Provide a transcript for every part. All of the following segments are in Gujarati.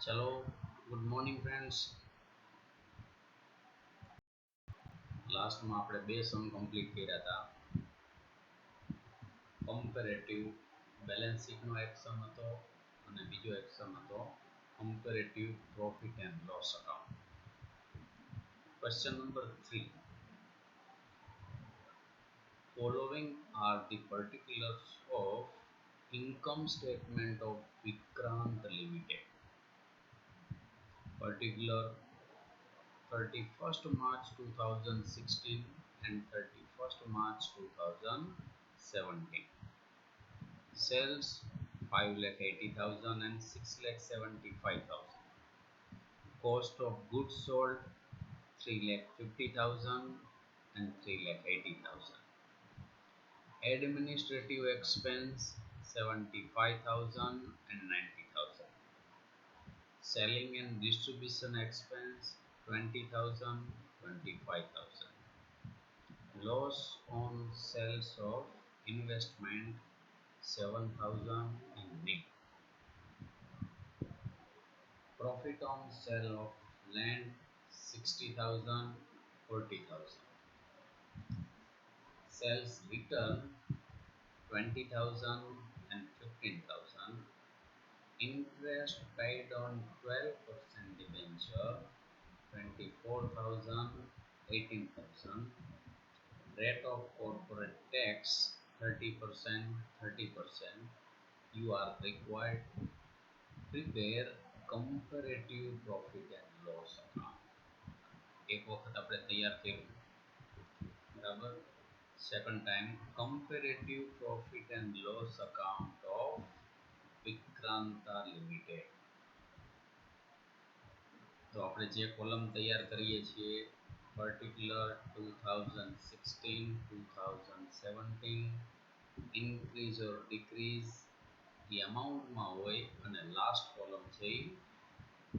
चलो गुड मॉर्निंग फ्रेंड्स। लास्ट में આપણે બે સમ કમ્પ્લીટ કર્યા હતા। કમ્પેરેટિવ બેલેન્સ શીટનો એક સમ હતો અને બીજો એક સમ હતો comparative profit and loss account. Question number 3, following are the particulars of income statement of Vikrant Limited, particular 31st March 2016 and 31st March 2017. Sales 5,80,000 and 6,75,000. Cost of goods sold 3,50,000 and 3,80,000. Administrative expense 75,000 and 90,000. Selling and distribution expense 20,000, 25,000. Loss on sales of investment 7,000 in NIP. Profit on sale of land 60,000, 40,000. Sales return 20,000 and 15,000. Interest paid on 12% debenture 24,000, 18,000. Rate of corporate tax 30%, 30%. You are required to prepare comparative profit and loss account. એક વખત આપણે તૈયાર કર્યું, બરાબર. Second time comparative profit and loss account of Vikranta limited. તો આપણે જે કોલમ તૈયાર કરીએ છીએ પર્ટિક્યુલર 2016-2017 ઇન્ક્રીઝ ઓર ડિક્રીઝ એ અમાઉન્ટમાં હોય અને લાસ્ટ કોલમ છે એ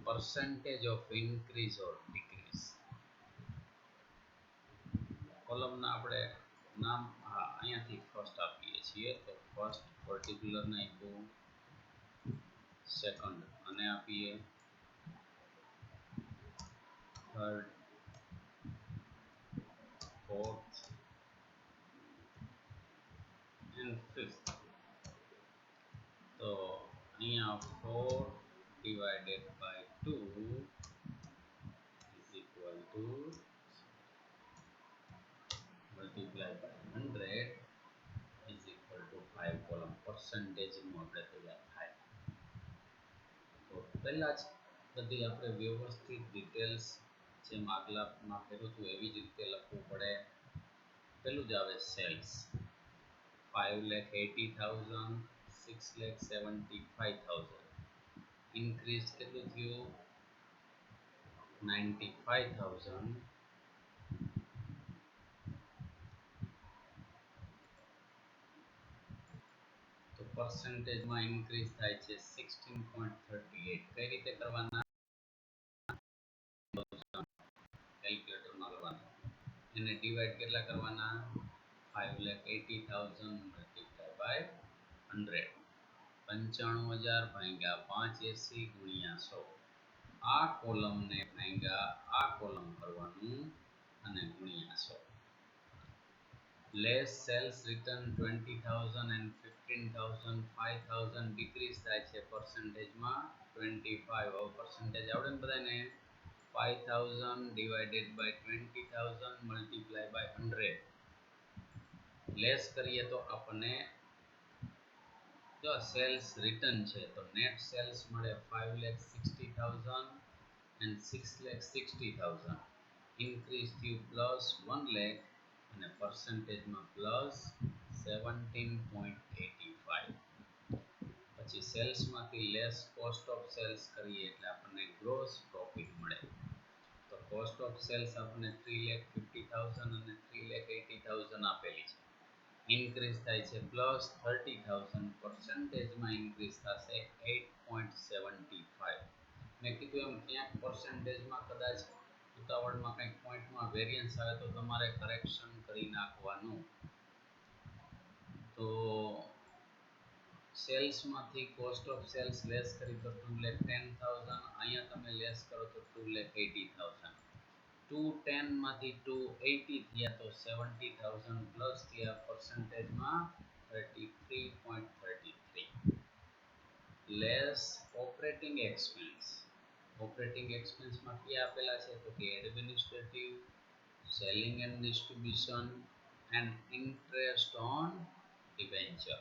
percentage of increase or decrease। કોલમના આપણે નામ અહીંયાથી ફર્સ્ટ આપીએ છીએ, તો ફર્સ્ટ પર્ટિક્યુલરને આપ્યું, સેકન્ડ અને આપીએ, થર્ડ, ફોર્થ એન્ડ ફિફ્થ। તો અહીંયા 4 divided by 2 is equal to multiply by 100 is equal to 5 column પર્સન્ટેજમાં આપણે તૈયાર થાય। તો પહેલા જ બધી આપણે વ્યવસ્થિત ડિટેલ્સ જેમ આગલામાં કર્યું હતું એવી જ રીતે લખવું પડે। પહેલું જ આવે સેલ્સ 5,80,000, 6,75,000. ઇન્ક્રીઝ કેટલું થયું 95,000। તો પર્સન્ટેજમાં ઇન્ક્રીઝ થાય છે 16.38। કઈ રીતે કરવાના, કેલ્ક્યુલેટરમાં કરવાના, એને ડિવાઈડ કેટલા કરવાના 5,80,000 મલ્ટીપ્લાય બાય 100, 95,000 ભાગ્યા 580 ગુણ્યા 100। આ કોલમને ભાગ્યા આ કોલમ કરવાનું અને ગુણ્યા 100। Less sales return 20,000 and 15,000, 5,000 decrease થાય છે પર્સન્ટેજમાં 25। હવે પર્સન્ટેજ આવડે ને બધાને, 5,000 divided by 20,000 multiply by 100। Less કરીએ તો આપણને જો સેલ્સ રિટર્ન છે તો નેટ સેલ્સ મળે 5,60,000 and 6,60,000। ઇન્ક્રીઝ થયું પ્લસ 1 લાખ અને પર્સન્ટેજમાં પ્લસ 17.85। પછી સેલ્સમાંથી લેસ કોસ્ટ ઓફ સેલ્સ કરીએ એટલે આપણને ગ્રોસ પ્રોફિટ મળે। તો કોસ્ટ ઓફ સેલ્સ આપણને 3,50,000 અને 3,80,000 આપેલી છે। ઇન્ક્રીઝ થાય છે પ્લસ 30,000, પર્સન્ટેજમાં ઇન્ક્રીઝ થશે 8.75। મેં કીધું એમ ક્યાંક પર્સન્ટેજમાં કદાચ ઉતાવળમાં કંઈક પોઈન્ટમાં વેરિયન્સ આવે તો તમારે કરેક્શન કરી નાખવાનું। તો સેલ્સમાંથી કોસ્ટ ઓફ સેલ્સ લેસ કરી તો 2,10,000, અહીંયા તમે લેસ કરો તો 2,80,000. 210 માંથી 280 થયા તો 70,000 પ્લસ થયા, પર્સન્ટેજમાં 33.33. Less operating expense. ઓપરેટિંગ એક્સપેન્સમાં કયા આપેલા છે તો કે administrative, selling and distribution and interest on debenture.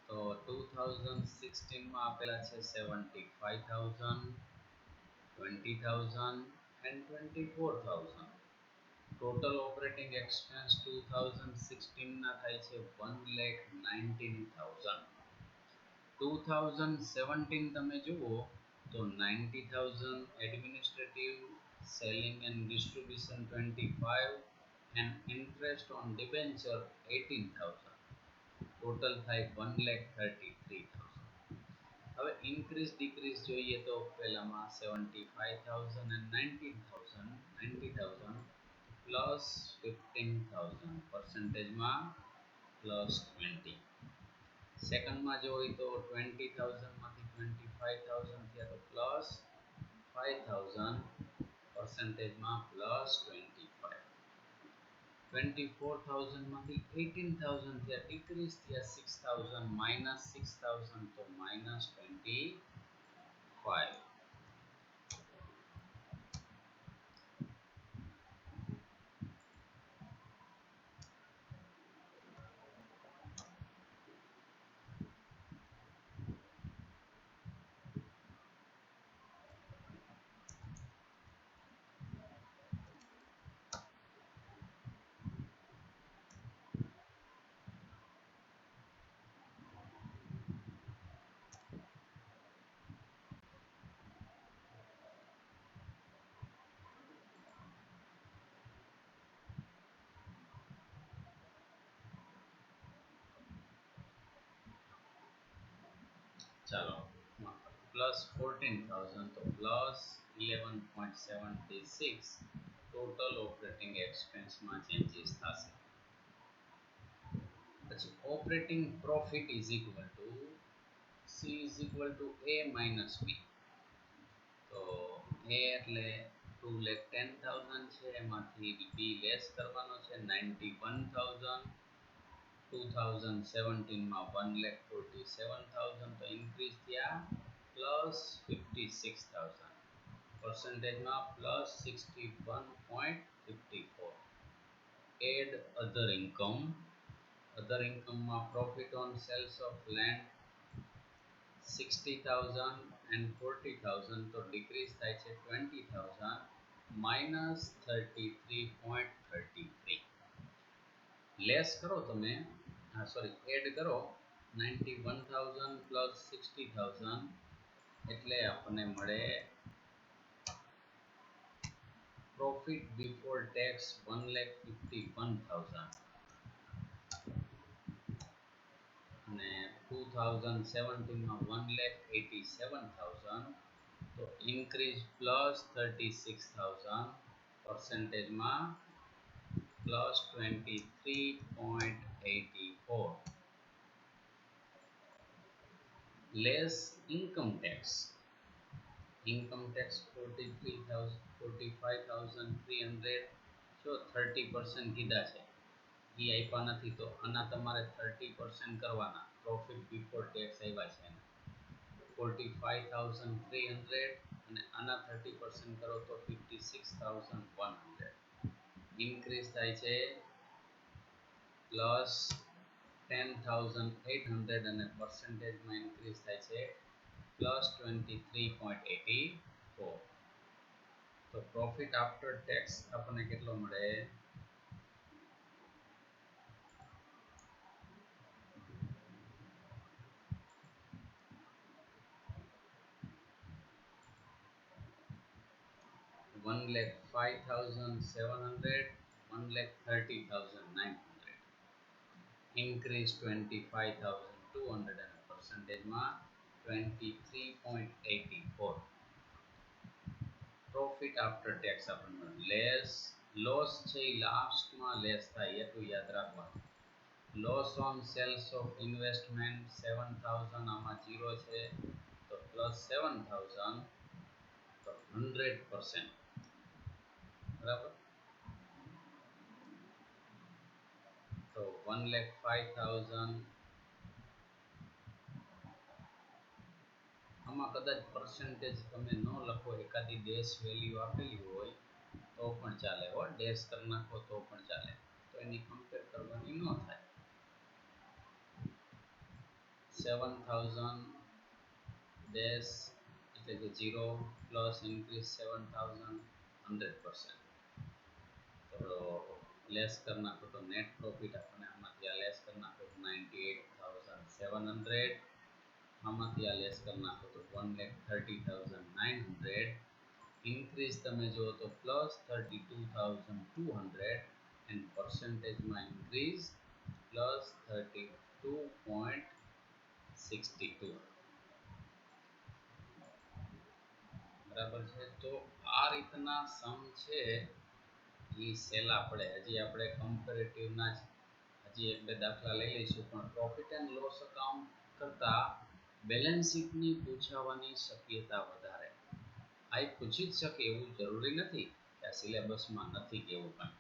તો 2016માં આપેલા છે 75,000, 20,000 and 24,000. ટોટલ ઓપરેટિંગ એક્સપેન્સ 2016ના થાય છે 1,19,000. 2017 તમે જુઓ તો 90,000 administrative, selling and distribution 25 and interest on debenture 18,000. Total થાય 1,33,000. હવે ઇન્ક્રીઝ ડિક્રીઝ જોઈએ તો પહેલામાં 75,000 and 90,000 પ્લસ 15,000, પર્સન્ટેજમાં પ્લસ 20. સેકન્ડમાં જોઈએ તો 20,000 માંથી 25,000 થયા તો પ્લસ 5,000, પર્સન્ટેજમાં પ્લસ 25. 24,000 માંથી 18,000 થયા, ડિક્રીઝ થયા 6,000, માઇનસ 6,000 તો માઇનસ 25. ચાલો પ્લસ 14,000 તો પ્લસ 11.76 ટોટલ ઓપરેટિંગ એક્સપેન્સમાં ચેન્જીસ થશે. પછી operating profit is equal to C is equal to A minus B. તો એ એટલે 2,10,000 છે, એમાંથી બી લેસ કરવાનો છે 91,000. 2017માં 1,47,000 તો ઇન્ક્રીઝ થયા પ્લસ 56,000, પર્સન્ટેજમાં plus 61.54. Add other income. Other ઇન્કમમાં profit on sales of land 60,000 and 40,000 તો ડિક્રીઝ થાય છે 20,000, માઇનસ 33.33. લેસ કરો તમે, એડ કરો 91,000 પ્લસ 60,000 એટલે આપણને મળે પ્રોફિટ બિફોર ટેક્સ 1,51,000 અને 2017માં 1,87,000 તો ઇન્ક્રીઝ પ્લસ 36,000, પર્સન્ટેજમાં plus 23.84. Less income tax. Income tax 45,300 જો 30% કીધા છે, એ આપ્યા નથી તો આના તમારે 30% કરવાના. પ્રોફિટ બિફોર ટેક્સ આવ્યા છે 45,300 અને આના 30% કરો તો 56,100. ઇન્ક્રીઝ થાય છે પ્લસ 10,800 અને પર્સન્ટેજમાં ઇન્ક્રીઝ થાય છે પ્લસ 23.84. તો પ્રોફિટ આફ્ટર ટેક્સ આપણને કેટલો મળે? $1,05,700, $1,30,900. Increase 25,200 and percentage-માં 23.84. પ્રોફિટ આફ્ટર ટેક્સ આપણને લેસ. લોસ છે એ લાસ્ટમાં લેસ થાય એટલું યાદ રાખવાનું. Loss on sales of investment 7000, આમાં 0 છે તો પ્લસ 7000 તો 100%, બરાબર. તો 1,05,000, આમાં કદાચ પર્સન્ટેજ તમે ન લખો, એકાદી ડેશ વેલ્યુ આપેલી હોય તો પણ ચાલે હો, ડેશ કરી નાખો તો પણ ચાલે, તો એની કમ્પેર કરવાની ન થાય. 7,000 ડેશ એટલે કે 0 પ્લસ ઇન્ક્રીઝ 7,000 100%. તો લેસ કરી નાખો તો નેટ પ્રોફિટ આપણને આમાંથી આ લેસ કરી નાખો તો 98,700, આમાંથી આ લેસ કરી નાખો તો 1,30,900, ઇન્ક્રીઝ તમે જો તો પ્લસ 32,200 એન્ડ પર્સન્ટેજમાં ઇન્ક્રીઝ પ્લસ 32.62, બરાબર છે. તો આ રીતના સમ છે એ સહેલા પડે. હજી આપણે કમ્પેરેટિવના હજી એક બે દાખલા લઈ લઈશું, પણ પ્રોફિટ એન્ડ લોસ અકાઉન્ટ કરતાં બેલેન્સ શીટની પૂછાવાની શક્યતા વધારે. આ પૂછી જ શકે એવું જરૂરી નથી કે આ સિલેબસમાં નથી કે એવું કંઈ,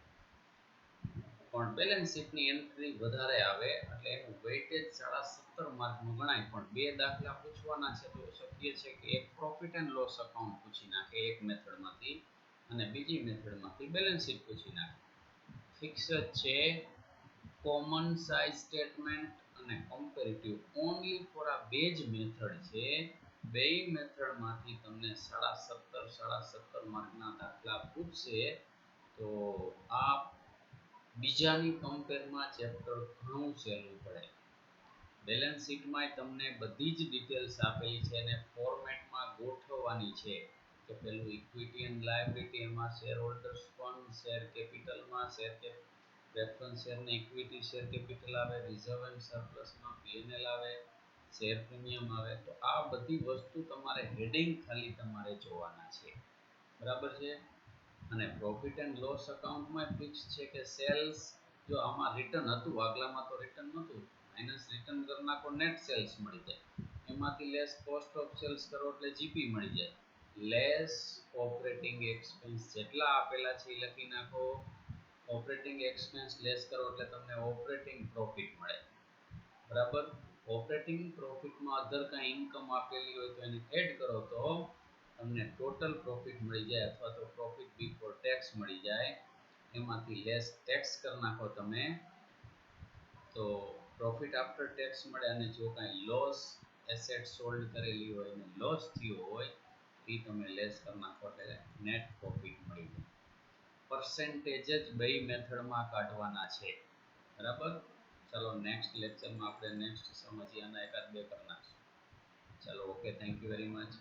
પણ બેલેન્સ શીટની એન્ટ્રી વધારે આવે એટલે એનું વેઇટેજ 17.5 માર્કનું ગણાય. પણ બે દાખલા પૂછવાના છે તો શક્ય છે કે એક પ્રોફિટ એન્ડ લોસ અકાઉન્ટ પૂછી નાખે એક મેથડમાંથી અને બીજી મેથડમાંથી બેલેન્સ શીટ પૂછી નાખે. ફિક્સ જ છે. કોમન સાઇઝ સ્ટેટમેન્ટ અને કમ્પેરેટિવ ઓનલી ફોર આ બે જ મેથડ છે. બે મેથડમાંથી તમને 17.5 માર્કના દાખલા પૂછશે. તો આ બીજાની કમ્પેરમાં ચેપ્ટર ઘણું સહેલું પડે. બેલેન્સ શીટમાં તમને બધી જ ડિટેલ્સ આપેલી છે અને ફોર્મેટમાં ગોઠવવાની છે કે પેલું ઇક્વિટી એન્ડ લાયબિલિટી, એમાં શેર હોલ્ડર્સ ફંડ, શેર કેપિટલમાં શેર પ્રેફરન્સ શેરને ઇક્વિટી શેર કેપિટલ આવે, રિઝર્વ એન્ડ સરપ્લસમાં પીએનએલ આવે, શેર પ્રીમિયમ આવે. તો આ બધી વસ્તુ તમારે હેડિંગ ખાલી તમારે જોવાના છે, બરાબર છે. અને પ્રોફિટ એન્ડ લોસ અકાઉન્ટમાં ફિક્સ છે કે સેલ્સ, જો આમાં રિટર્ન હતું, આગલામાં તો રિટર્ન નહોતું, માઇનસ રિટર્ન કરી નાખો નેટ સેલ્સ મળી જાય, એમાંથી લેસ કોસ્ટ ઓફ સેલ્સ કરો એટલે જીપી મળી જાય, લેસ ઓપરેટિંગ એક્સપેન્સ જેટલા આપેલા છે એ લખી નાખો, ઓપરેટિંગ એક્સપેન્સ લેસ કરો એટલે તમને ઓપરેટિંગ પ્રોફિટ મળે, બરાબર. ઓપરેટિંગ પ્રોફિટમાં અધર કાંઈ ઇન્કમ આપેલી હોય તો એને એડ કરો તો તમને ટોટલ પ્રોફિટ મળી જાય અથવા તો પ્રોફિટ બિફોર ટેક્સ મળી જાય. એમાંથી લેસ ટેક્સ કરી નાખો તમે તો પ્રોફિટ આફ્ટર ટેક્સ મળે. અને જો કાંઈ લોસ એસેટ સોલ્ડ કરેલી હોય અને લોસ થયો હોય એ તમે લેસ કરી નાખો એટલે નેટ પ્રોફિટ મળી જાય. પર્સેન્ટેજ જ બે મેથડમાં કાઢવાના છે, બરાબર. ચાલો નેક્સ્ટ લેક્ચરમાં આપણે નેક્સ્ટ સમજીએ, આના એકાદ બે કરી નાખશું. ચાલો, okay, thank you very much.